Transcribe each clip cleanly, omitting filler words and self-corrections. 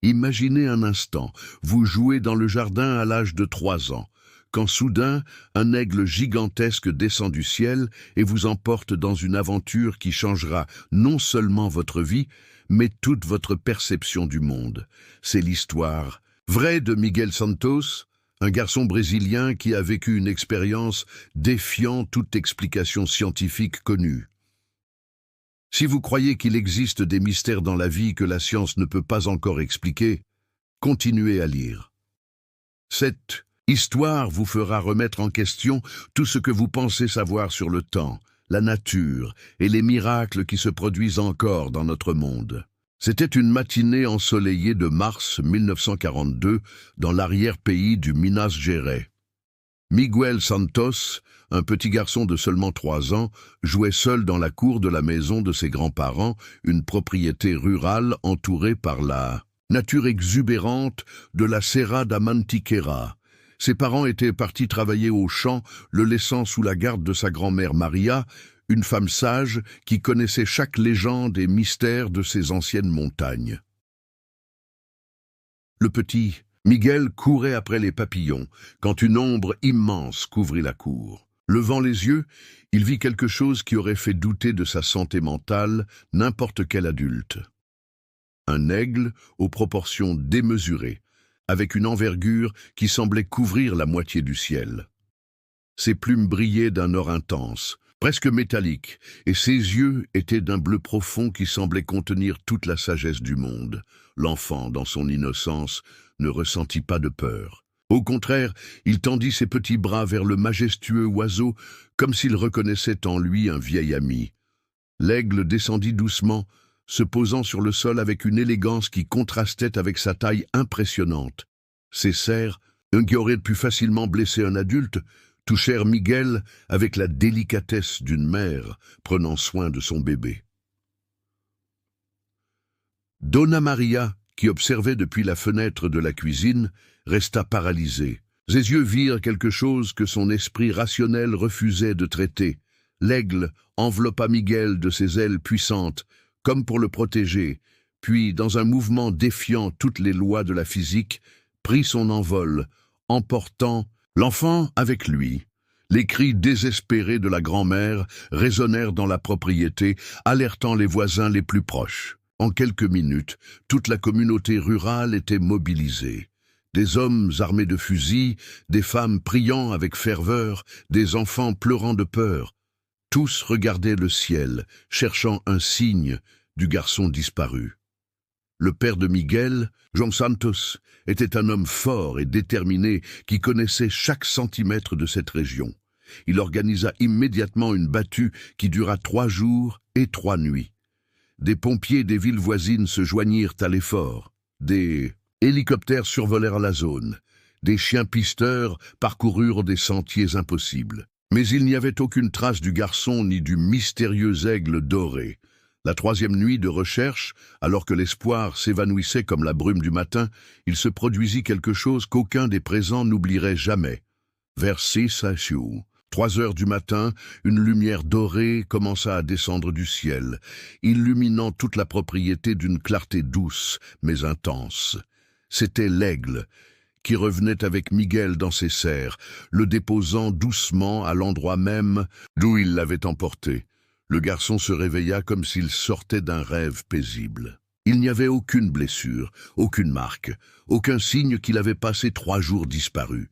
Imaginez un instant, vous jouez dans le jardin à l'âge de 3 ans, quand soudain, un aigle gigantesque descend du ciel et vous emporte dans une aventure qui changera non seulement votre vie, mais toute votre perception du monde. C'est l'histoire vraie de Miguel Santos, un garçon brésilien qui a vécu une expérience défiant toute explication scientifique connue. Si vous croyez qu'il existe des mystères dans la vie que la science ne peut pas encore expliquer, continuez à lire. Cette histoire vous fera remettre en question tout ce que vous pensez savoir sur le temps, la nature et les miracles qui se produisent encore dans notre monde. C'était une matinée ensoleillée de mars 1942 dans l'arrière-pays du Minas Gerais. Miguel Santos, un petit garçon de seulement 3 ans, jouait seul dans la cour de la maison de ses grands-parents, une propriété rurale entourée par la nature exubérante de la Serra da Mantiqueira. Ses parents étaient partis travailler au champ, le laissant sous la garde de sa grand-mère Maria, une femme sage qui connaissait chaque légende et mystère de ces anciennes montagnes. Le petit Miguel courait après les papillons, quand une ombre immense couvrit la cour. Levant les yeux, il vit quelque chose qui aurait fait douter de sa santé mentale n'importe quel adulte. Un aigle aux proportions démesurées, avec une envergure qui semblait couvrir la moitié du ciel. Ses plumes brillaient d'un or intense, presque métallique, et ses yeux étaient d'un bleu profond qui semblait contenir toute la sagesse du monde. L'enfant, dans son innocence, ne ressentit pas de peur. Au contraire, il tendit ses petits bras vers le majestueux oiseau, comme s'il reconnaissait en lui un vieil ami. L'aigle descendit doucement, se posant sur le sol avec une élégance qui contrastait avec sa taille impressionnante. Ses serres, qui auraient pu facilement blesser un adulte, touchèrent Miguel avec la délicatesse d'une mère prenant soin de son bébé. Donna Maria, qui observait depuis la fenêtre de la cuisine, resta paralysée. Ses yeux virent quelque chose que son esprit rationnel refusait de traiter. L'aigle enveloppa Miguel de ses ailes puissantes, comme pour le protéger, puis, dans un mouvement défiant toutes les lois de la physique, prit son envol, emportant l'enfant avec lui. Les cris désespérés de la grand-mère résonnèrent dans la propriété, alertant les voisins les plus proches. En quelques minutes, toute la communauté rurale était mobilisée. Des hommes armés de fusils, des femmes priant avec ferveur, des enfants pleurant de peur. Tous regardaient le ciel, cherchant un signe du garçon disparu. Le père de Miguel, João Santos, était un homme fort et déterminé qui connaissait chaque centimètre de cette région. Il organisa immédiatement une battue qui dura 3 jours et 3 nuits. Des pompiers des villes voisines se joignirent à l'effort. Des hélicoptères survolèrent la zone. Des chiens pisteurs parcoururent des sentiers impossibles. Mais il n'y avait aucune trace du garçon ni du mystérieux aigle doré. La 3e nuit de recherche, alors que l'espoir s'évanouissait comme la brume du matin, il se produisit quelque chose qu'aucun des présents n'oublierait jamais. Vers 3 heures du matin, une lumière dorée commença à descendre du ciel, illuminant toute la propriété d'une clarté douce mais intense. C'était l'aigle, qui revenait avec Miguel dans ses serres, le déposant doucement à l'endroit même d'où il l'avait emporté. Le garçon se réveilla comme s'il sortait d'un rêve paisible. Il n'y avait aucune blessure, aucune marque, aucun signe qu'il avait passé 3 jours disparu.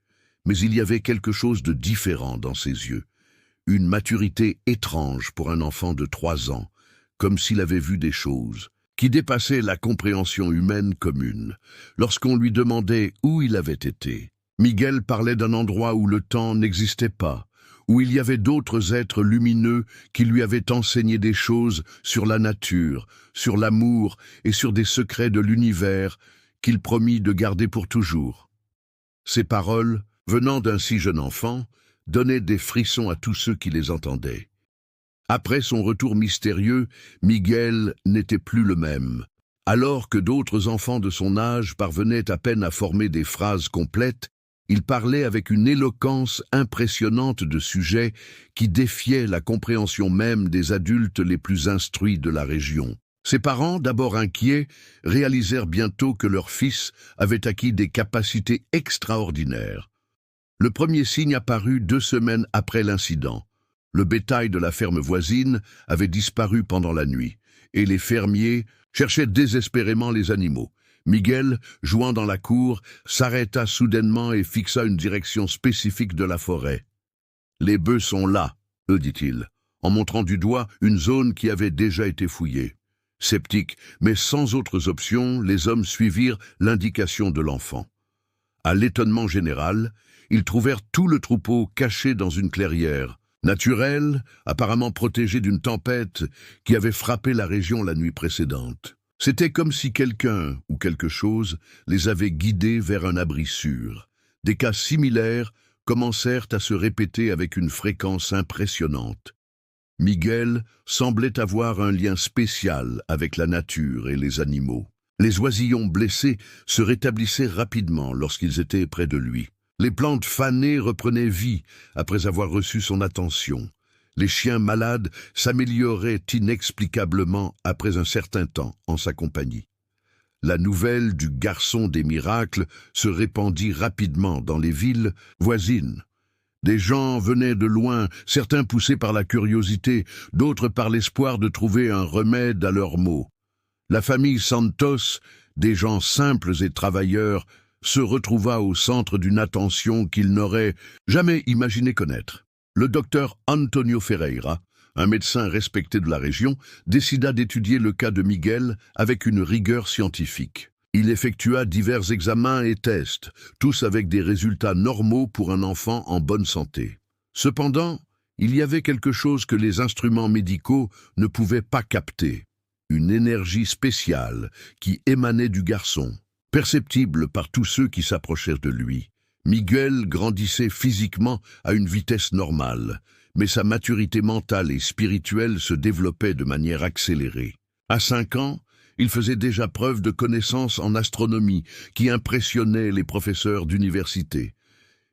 Mais il y avait quelque chose de différent dans ses yeux. Une maturité étrange pour un enfant de 3 ans, comme s'il avait vu des choses qui dépassaient la compréhension humaine commune. Lorsqu'on lui demandait où il avait été, Miguel parlait d'un endroit où le temps n'existait pas, où il y avait d'autres êtres lumineux qui lui avaient enseigné des choses sur la nature, sur l'amour et sur des secrets de l'univers qu'il promit de garder pour toujours. Ces paroles, venant d'un si jeune enfant, donnaient des frissons à tous ceux qui les entendaient. Après son retour mystérieux, Miguel n'était plus le même. Alors que d'autres enfants de son âge parvenaient à peine à former des phrases complètes, il parlait avec une éloquence impressionnante de sujets qui défiaient la compréhension même des adultes les plus instruits de la région. Ses parents, d'abord inquiets, réalisèrent bientôt que leur fils avait acquis des capacités extraordinaires. Le premier signe apparut 2 semaines après l'incident. Le bétail de la ferme voisine avait disparu pendant la nuit, et les fermiers cherchaient désespérément les animaux. Miguel, jouant dans la cour, s'arrêta soudainement et fixa une direction spécifique de la forêt. « Les bœufs sont là », dit-il, en montrant du doigt une zone qui avait déjà été fouillée. Sceptiques, mais sans autres options, les hommes suivirent l'indication de l'enfant. À l'étonnement général, ils trouvèrent tout le troupeau caché dans une clairière, naturelle, apparemment protégée d'une tempête qui avait frappé la région la nuit précédente. C'était comme si quelqu'un ou quelque chose les avait guidés vers un abri sûr. Des cas similaires commencèrent à se répéter avec une fréquence impressionnante. Miguel semblait avoir un lien spécial avec la nature et les animaux. Les oisillons blessés se rétablissaient rapidement lorsqu'ils étaient près de lui. Les plantes fanées reprenaient vie après avoir reçu son attention. Les chiens malades s'amélioraient inexplicablement après un certain temps en sa compagnie. La nouvelle du garçon des miracles se répandit rapidement dans les villes voisines. Des gens venaient de loin, certains poussés par la curiosité, d'autres par l'espoir de trouver un remède à leurs maux. La famille Santos, des gens simples et travailleurs, se retrouva au centre d'une attention qu'ils n'auraient jamais imaginé connaître. Le docteur Antonio Ferreira, un médecin respecté de la région, décida d'étudier le cas de Miguel avec une rigueur scientifique. Il effectua divers examens et tests, tous avec des résultats normaux pour un enfant en bonne santé. Cependant, il y avait quelque chose que les instruments médicaux ne pouvaient pas capter, une énergie spéciale qui émanait du garçon, perceptible par tous ceux qui s'approchèrent de lui. Miguel grandissait physiquement à une vitesse normale, mais sa maturité mentale et spirituelle se développait de manière accélérée. À 5 ans, il faisait déjà preuve de connaissances en astronomie qui impressionnaient les professeurs d'université.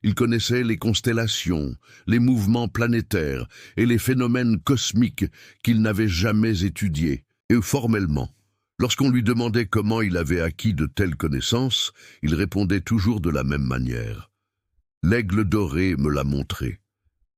Il connaissait les constellations, les mouvements planétaires et les phénomènes cosmiques qu'il n'avait jamais étudiés, et formellement. Lorsqu'on lui demandait comment il avait acquis de telles connaissances, il répondait toujours de la même manière. L'aigle doré me l'a montré.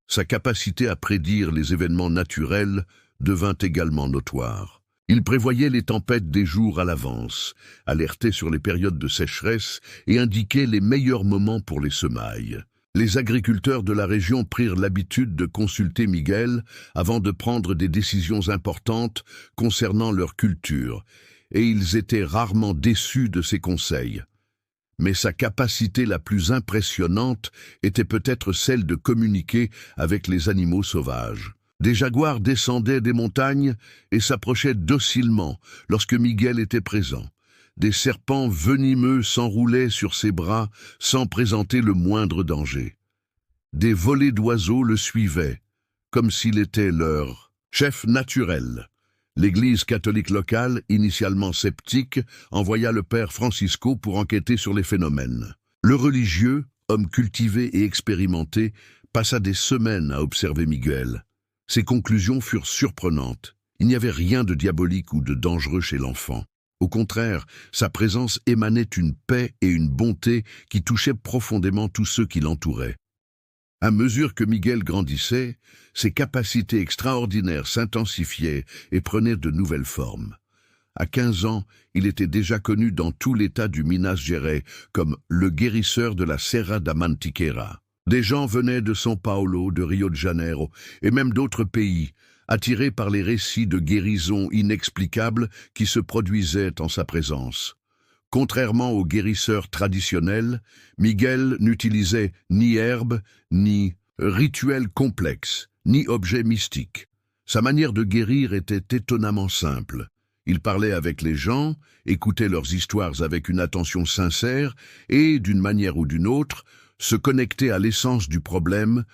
Sa capacité à prédire les événements naturels devint également notoire. Il prévoyait les tempêtes des jours à l'avance, alertait sur les périodes de sécheresse et indiquait les meilleurs moments pour les semailles. Les agriculteurs de la région prirent l'habitude de consulter Miguel avant de prendre des décisions importantes concernant leur culture, et ils étaient rarement déçus de ses conseils. Mais sa capacité la plus impressionnante était peut-être celle de communiquer avec les animaux sauvages. Des jaguars descendaient des montagnes et s'approchaient docilement lorsque Miguel était présent. Des serpents venimeux s'enroulaient sur ses bras sans présenter le moindre danger. Des volées d'oiseaux le suivaient, comme s'il était leur chef naturel. L'Église catholique locale, initialement sceptique, envoya le père Francisco pour enquêter sur les phénomènes. Le religieux, homme cultivé et expérimenté, passa des semaines à observer Miguel. Ses conclusions furent surprenantes. Il n'y avait rien de diabolique ou de dangereux chez l'enfant. Au contraire, sa présence émanait une paix et une bonté qui touchaient profondément tous ceux qui l'entouraient. À mesure que Miguel grandissait, ses capacités extraordinaires s'intensifiaient et prenaient de nouvelles formes. À 15 ans, il était déjà connu dans tout l'État du Minas Gerais comme le guérisseur de la Serra da Mantiqueira. Des gens venaient de São Paulo, de Rio de Janeiro et même d'autres pays, attirés par les récits de guérisons inexplicables qui se produisaient en sa présence. Contrairement aux guérisseurs traditionnels, Miguel n'utilisait ni herbes, ni rituels complexes, ni objets mystiques. Sa manière de guérir était étonnamment simple. Il parlait avec les gens, écoutait leurs histoires avec une attention sincère et, d'une manière ou d'une autre, se connectait à l'essence du problème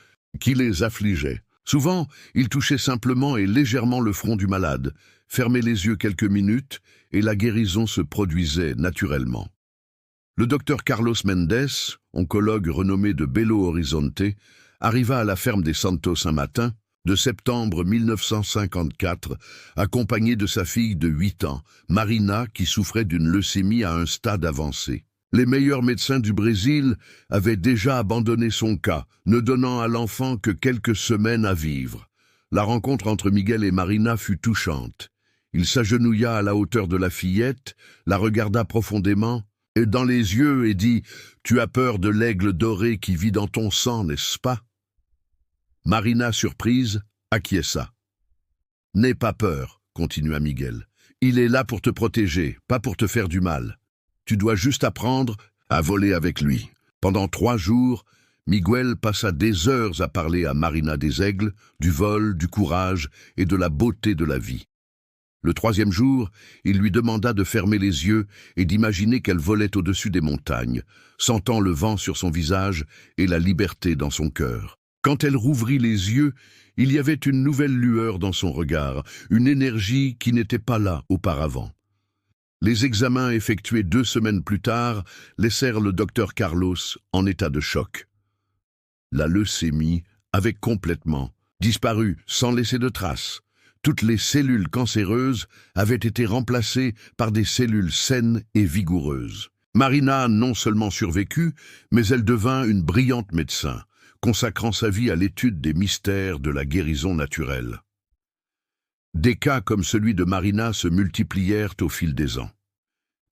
qui les affligeait. Souvent, il touchait simplement et légèrement le front du malade, fermait les yeux quelques minutes et la guérison se produisait naturellement. Le docteur Carlos Mendes, oncologue renommé de Belo Horizonte, arriva à la ferme des Santos un matin, de septembre 1954, accompagné de sa fille de 8 ans, Marina, qui souffrait d'une leucémie à un stade avancé. Les meilleurs médecins du Brésil avaient déjà abandonné son cas, ne donnant à l'enfant que quelques semaines à vivre. La rencontre entre Miguel et Marina fut touchante. Il s'agenouilla à la hauteur de la fillette, la regarda profondément, et dans les yeux, et dit « Tu as peur de l'aigle doré qui vit dans ton sang, n'est-ce pas ?» Marina, surprise, acquiesça. « N'aie pas peur, » continua Miguel. « Il est là pour te protéger, pas pour te faire du mal. Tu dois juste apprendre à voler avec lui. » Pendant 3 jours, Miguel passa des heures à parler à Marina des aigles, du vol, du courage et de la beauté de la vie. Le 3e jour, il lui demanda de fermer les yeux et d'imaginer qu'elle volait au-dessus des montagnes, sentant le vent sur son visage et la liberté dans son cœur. Quand elle rouvrit les yeux, il y avait une nouvelle lueur dans son regard, une énergie qui n'était pas là auparavant. Les examens effectués 2 semaines plus tard laissèrent le docteur Carlos en état de choc. La leucémie avait complètement disparu sans laisser de traces. Toutes les cellules cancéreuses avaient été remplacées par des cellules saines et vigoureuses. Marina non seulement survécut, mais elle devint une brillante médecin, consacrant sa vie à l'étude des mystères de la guérison naturelle. Des cas comme celui de Marina se multiplièrent au fil des ans.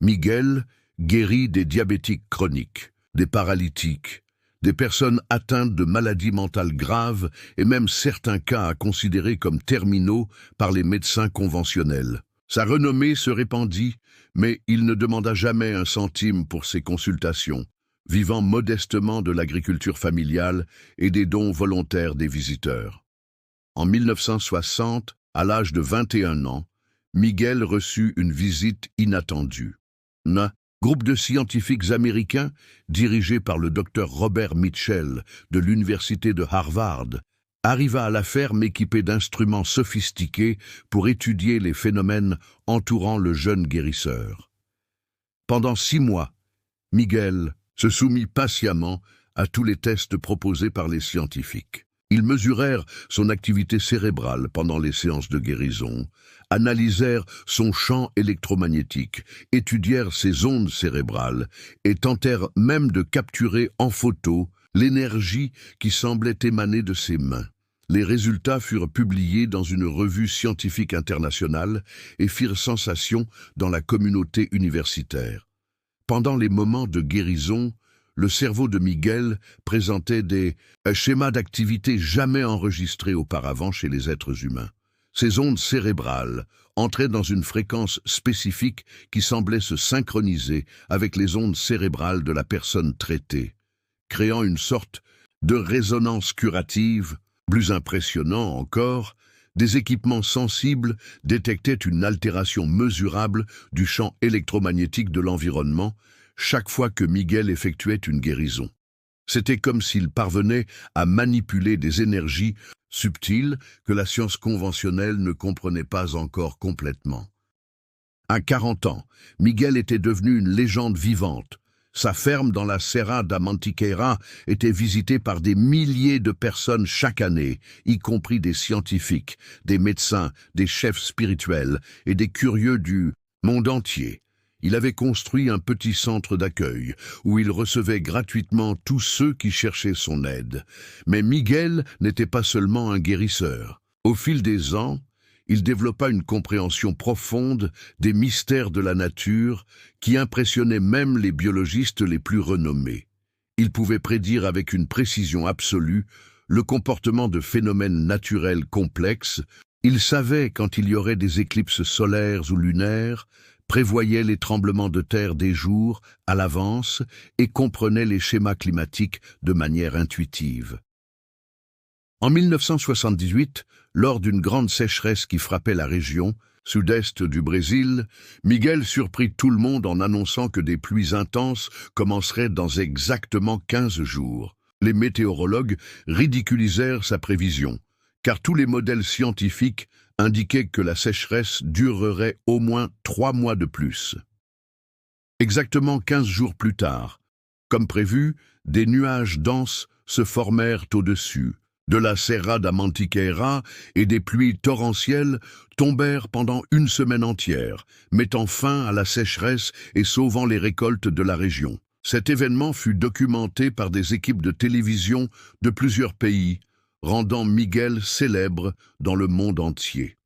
Miguel guérit des diabétiques chroniques, des paralytiques, des personnes atteintes de maladies mentales graves et même certains cas considérés comme terminaux par les médecins conventionnels. Sa renommée se répandit, mais il ne demanda jamais un centime pour ses consultations, vivant modestement de l'agriculture familiale et des dons volontaires des visiteurs. En 1960, à l'âge de 21 ans, Miguel reçut une visite inattendue. Un groupe de scientifiques américains, dirigé par le docteur Robert Mitchell de l'université de Harvard, arriva à la ferme équipé d'instruments sophistiqués pour étudier les phénomènes entourant le jeune guérisseur. Pendant 6 mois, Miguel se soumit patiemment à tous les tests proposés par les scientifiques. Ils mesurèrent son activité cérébrale pendant les séances de guérison, analysèrent son champ électromagnétique, étudièrent ses ondes cérébrales et tentèrent même de capturer en photo l'énergie qui semblait émaner de ses mains. Les résultats furent publiés dans une revue scientifique internationale et firent sensation dans la communauté universitaire. Pendant les moments de guérison, le cerveau de Miguel présentait des schémas d'activité jamais enregistrés auparavant chez les êtres humains. Ces ondes cérébrales entraient dans une fréquence spécifique qui semblait se synchroniser avec les ondes cérébrales de la personne traitée, créant une sorte de résonance curative. Plus impressionnant encore, des équipements sensibles détectaient une altération mesurable du champ électromagnétique de l'environnement chaque fois que Miguel effectuait une guérison. C'était comme s'il parvenait à manipuler des énergies subtiles que la science conventionnelle ne comprenait pas encore complètement. À 40 ans, Miguel était devenu une légende vivante. Sa ferme dans la Serra da Mantiqueira était visitée par des milliers de personnes chaque année, y compris des scientifiques, des médecins, des chefs spirituels et des curieux du monde entier. Il avait construit un petit centre d'accueil où il recevait gratuitement tous ceux qui cherchaient son aide. Mais Miguel n'était pas seulement un guérisseur. Au fil des ans, il développa une compréhension profonde des mystères de la nature qui impressionnait même les biologistes les plus renommés. Il pouvait prédire avec une précision absolue le comportement de phénomènes naturels complexes. Il savait quand il y aurait des éclipses solaires ou lunaires, prévoyait les tremblements de terre des jours à l'avance et comprenait les schémas climatiques de manière intuitive. En 1978, lors d'une grande sécheresse qui frappait la région, sud-est du Brésil, Miguel surprit tout le monde en annonçant que des pluies intenses commenceraient dans exactement 15 jours. Les météorologues ridiculisèrent sa prévision, car tous les modèles scientifiques indiquaient que la sécheresse durerait au moins 3 mois de plus. Exactement 15 jours plus tard, comme prévu, des nuages denses se formèrent au-dessus, de la Serra da Mantiqueira et des pluies torrentielles tombèrent pendant une semaine entière, mettant fin à la sécheresse et sauvant les récoltes de la région. Cet événement fut documenté par des équipes de télévision de plusieurs pays, rendant Miguel célèbre dans le monde entier.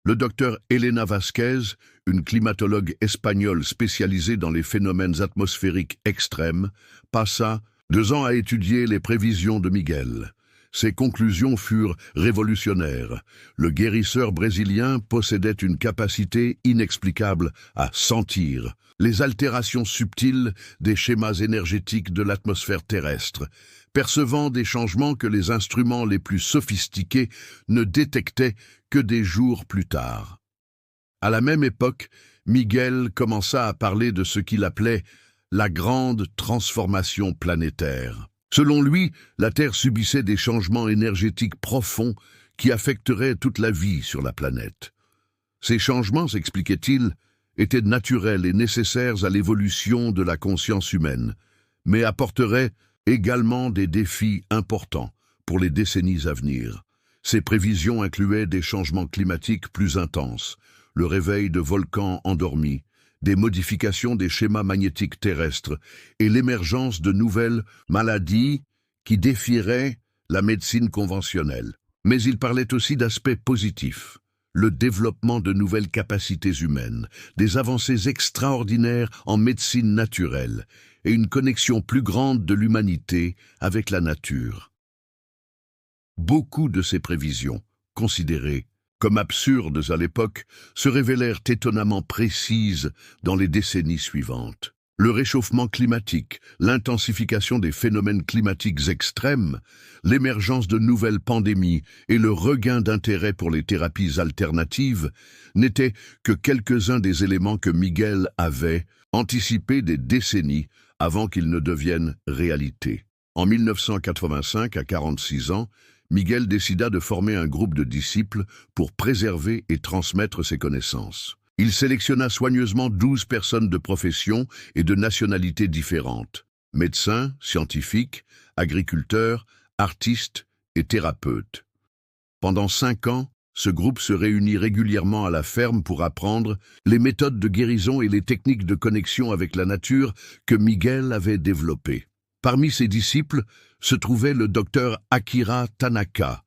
Le docteur Elena Vasquez, une climatologue espagnole spécialisée dans les phénomènes atmosphériques extrêmes, passa 2 ans à étudier les prévisions de Miguel. Ses conclusions furent révolutionnaires. Le guérisseur brésilien possédait une capacité inexplicable à sentir les altérations subtiles des schémas énergétiques de l'atmosphère terrestre, percevant des changements que les instruments les plus sophistiqués ne détectaient que des jours plus tard. À la même époque, Miguel commença à parler de ce qu'il appelait la grande transformation planétaire. Selon lui, la Terre subissait des changements énergétiques profonds qui affecteraient toute la vie sur la planète. Ces changements, s'expliquait-il, étaient naturels et nécessaires à l'évolution de la conscience humaine, mais apporteraient également des défis importants pour les décennies à venir. Ces prévisions incluaient des changements climatiques plus intenses, le réveil de volcans endormis, des modifications des schémas magnétiques terrestres et l'émergence de nouvelles maladies qui défieraient la médecine conventionnelle. Mais il parlait aussi d'aspects positifs, le développement de nouvelles capacités humaines, des avancées extraordinaires en médecine naturelle et une connexion plus grande de l'humanité avec la nature. Beaucoup de ces prévisions, considérées comme absurdes à l'époque, se révélèrent étonnamment précises dans les décennies suivantes. Le réchauffement climatique, l'intensification des phénomènes climatiques extrêmes, l'émergence de nouvelles pandémies et le regain d'intérêt pour les thérapies alternatives n'étaient que quelques-uns des éléments que Miguel avait anticipés des décennies avant qu'ils ne deviennent réalité. En 1985, à 46 ans, Miguel décida de former un groupe de disciples pour préserver et transmettre ses connaissances. Il sélectionna soigneusement 12 personnes de profession et de nationalités différentes, médecins, scientifiques, agriculteurs, artistes et thérapeutes. Pendant 5 ans, ce groupe se réunit régulièrement à la ferme pour apprendre les méthodes de guérison et les techniques de connexion avec la nature que Miguel avait développées. Parmi ses disciples se trouvait le docteur Akira Tanaka,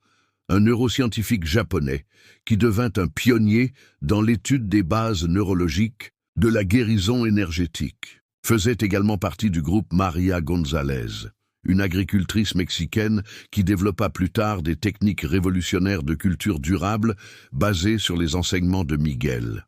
un neuroscientifique japonais qui devint un pionnier dans l'étude des bases neurologiques de la guérison énergétique. Faisait également partie du groupe Maria González, une agricultrice mexicaine qui développa plus tard des techniques révolutionnaires de culture durable basées sur les enseignements de Miguel.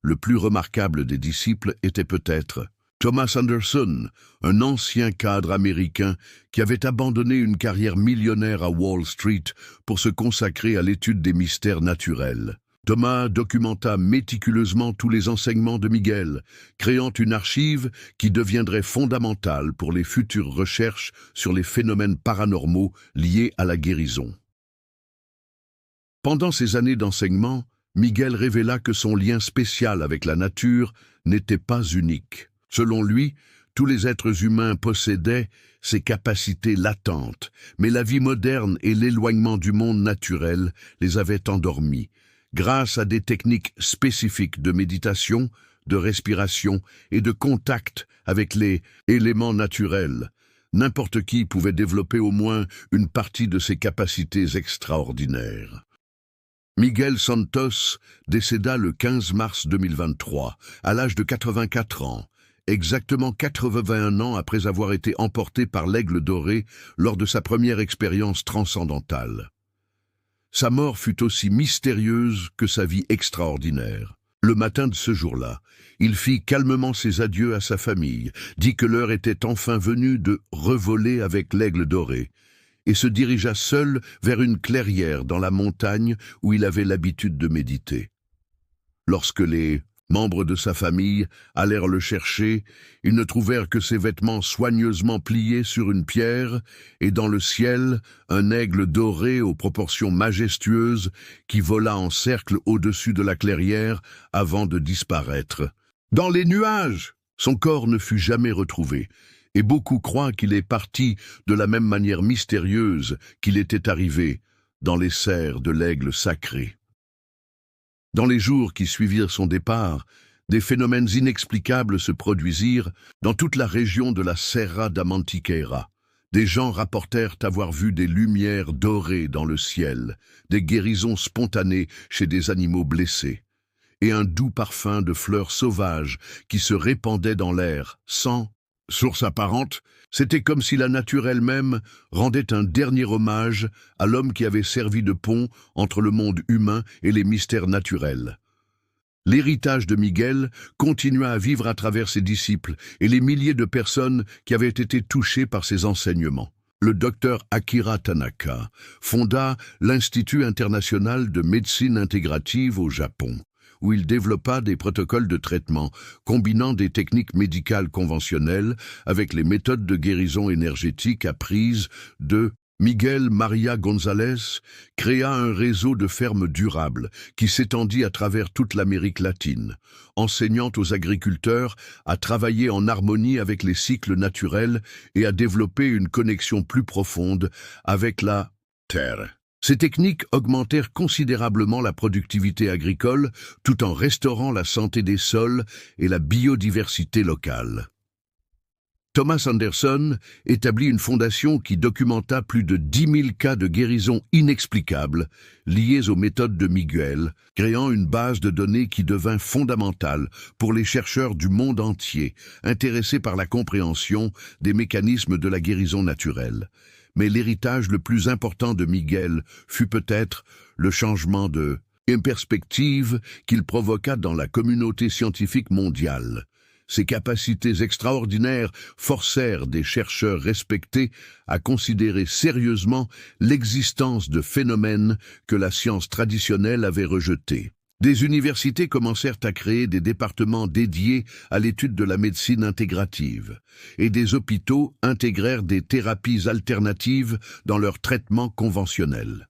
Le plus remarquable des disciples était peut-être Thomas Anderson, un ancien cadre américain qui avait abandonné une carrière millionnaire à Wall Street pour se consacrer à l'étude des mystères naturels. Thomas documenta méticuleusement tous les enseignements de Miguel, créant une archive qui deviendrait fondamentale pour les futures recherches sur les phénomènes paranormaux liés à la guérison. Pendant ces années d'enseignement, Miguel révéla que son lien spécial avec la nature n'était pas unique. Selon lui, tous les êtres humains possédaient ces capacités latentes, mais la vie moderne et l'éloignement du monde naturel les avaient endormis, grâce à des techniques spécifiques de méditation, de respiration et de contact avec les éléments naturels. N'importe qui pouvait développer au moins une partie de ces capacités extraordinaires. Miguel Santos décéda le 15 mars 2023, à l'âge de 84 ans. Exactement 81 ans après avoir été emporté par l'aigle doré lors de sa première expérience transcendantale. Sa mort fut aussi mystérieuse que sa vie extraordinaire. Le matin de ce jour-là, il fit calmement ses adieux à sa famille, dit que l'heure était enfin venue de revoler avec l'aigle doré, et se dirigea seul vers une clairière dans la montagne où il avait l'habitude de méditer. Lorsque les membres de sa famille allèrent le chercher, ils ne trouvèrent que ses vêtements soigneusement pliés sur une pierre, et dans le ciel, un aigle doré aux proportions majestueuses qui vola en cercle au-dessus de la clairière avant de disparaître. Dans les nuages, son corps ne fut jamais retrouvé, et beaucoup croient qu'il est parti de la même manière mystérieuse qu'il était arrivé dans les serres de l'aigle sacré. Dans les jours qui suivirent son départ, des phénomènes inexplicables se produisirent dans toute la région de la Serra da Mantiqueira. Des gens rapportèrent avoir vu des lumières dorées dans le ciel, des guérisons spontanées chez des animaux blessés, et un doux parfum de fleurs sauvages qui se répandait dans l'air, sans source apparente. C'était comme si la nature elle-même rendait un dernier hommage à l'homme qui avait servi de pont entre le monde humain et les mystères naturels. L'héritage de Miguel continua à vivre à travers ses disciples et les milliers de personnes qui avaient été touchées par ses enseignements. Le docteur Akira Tanaka fonda l'Institut international de médecine intégrative au Japon, où il développa des protocoles de traitement combinant des techniques médicales conventionnelles avec les méthodes de guérison énergétique apprises de Miguel Maria González, créa un réseau de fermes durables qui s'étendit à travers toute l'Amérique latine, enseignant aux agriculteurs à travailler en harmonie avec les cycles naturels et à développer une connexion plus profonde avec la terre. Ces techniques augmentèrent considérablement la productivité agricole tout en restaurant la santé des sols et la biodiversité locale. Thomas Anderson établit une fondation qui documenta plus de 10 000 cas de guérison inexplicables liés aux méthodes de Miguel, créant une base de données qui devint fondamentale pour les chercheurs du monde entier, intéressés par la compréhension des mécanismes de la guérison naturelle. Mais l'héritage le plus important de Miguel fut peut-être le changement de perspective qu'il provoqua dans la communauté scientifique mondiale. Ses capacités extraordinaires forcèrent des chercheurs respectés à considérer sérieusement l'existence de phénomènes que la science traditionnelle avait rejetés. Des universités commencèrent à créer des départements dédiés à l'étude de la médecine intégrative, et des hôpitaux intégrèrent des thérapies alternatives dans leurs traitements conventionnels.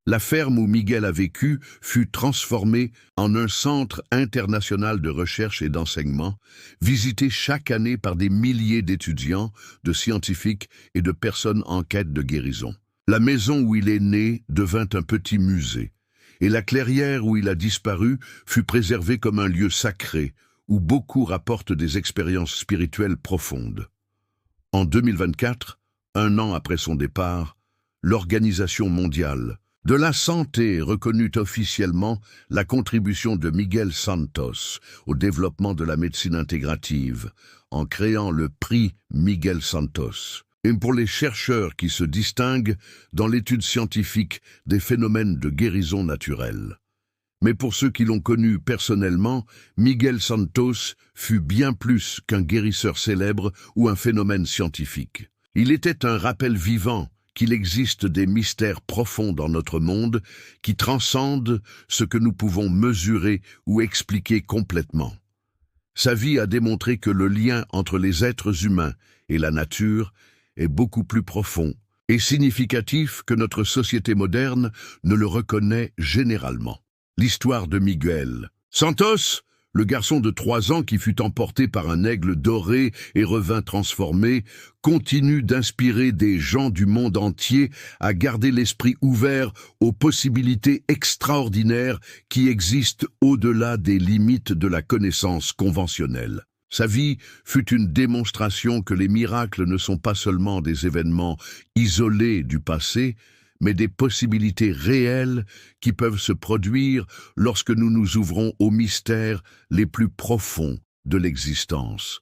La ferme où Miguel a vécu fut transformée en un centre international de recherche et d'enseignement, visité chaque année par des milliers d'étudiants, de scientifiques et de personnes en quête de guérison. La maison où il est né devint un petit musée, et la clairière où il a disparu fut préservée comme un lieu sacré, où beaucoup rapportent des expériences spirituelles profondes. En 2024, un an après son départ, l'Organisation mondiale de la santé reconnut officiellement la contribution de Miguel Santos au développement de la médecine intégrative, en créant le prix Miguel Santos. Et pour les chercheurs qui se distinguent dans l'étude scientifique des phénomènes de guérison naturelle. Mais pour ceux qui l'ont connu personnellement, Miguel Santos fut bien plus qu'un guérisseur célèbre ou un phénomène scientifique. Il était un rappel vivant qu'il existe des mystères profonds dans notre monde qui transcendent ce que nous pouvons mesurer ou expliquer complètement. Sa vie a démontré que le lien entre les êtres humains et la nature est beaucoup plus profond et significatif que notre société moderne ne le reconnaît généralement. L'histoire de Miguel Santos, le garçon de 3 ans qui fut emporté par un aigle doré et revint transformé, continue d'inspirer des gens du monde entier à garder l'esprit ouvert aux possibilités extraordinaires qui existent au-delà des limites de la connaissance conventionnelle. Sa vie fut une démonstration que les miracles ne sont pas seulement des événements isolés du passé, mais des possibilités réelles qui peuvent se produire lorsque nous nous ouvrons aux mystères les plus profonds de l'existence.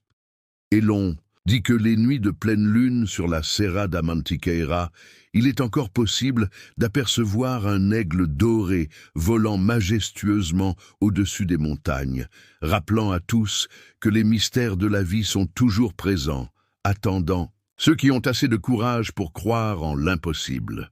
Et l'on dit que les nuits de pleine lune sur la Serra da Mantiqueira, il est encore possible d'apercevoir un aigle doré volant majestueusement au-dessus des montagnes, rappelant à tous que les mystères de la vie sont toujours présents, attendant ceux qui ont assez de courage pour croire en l'impossible.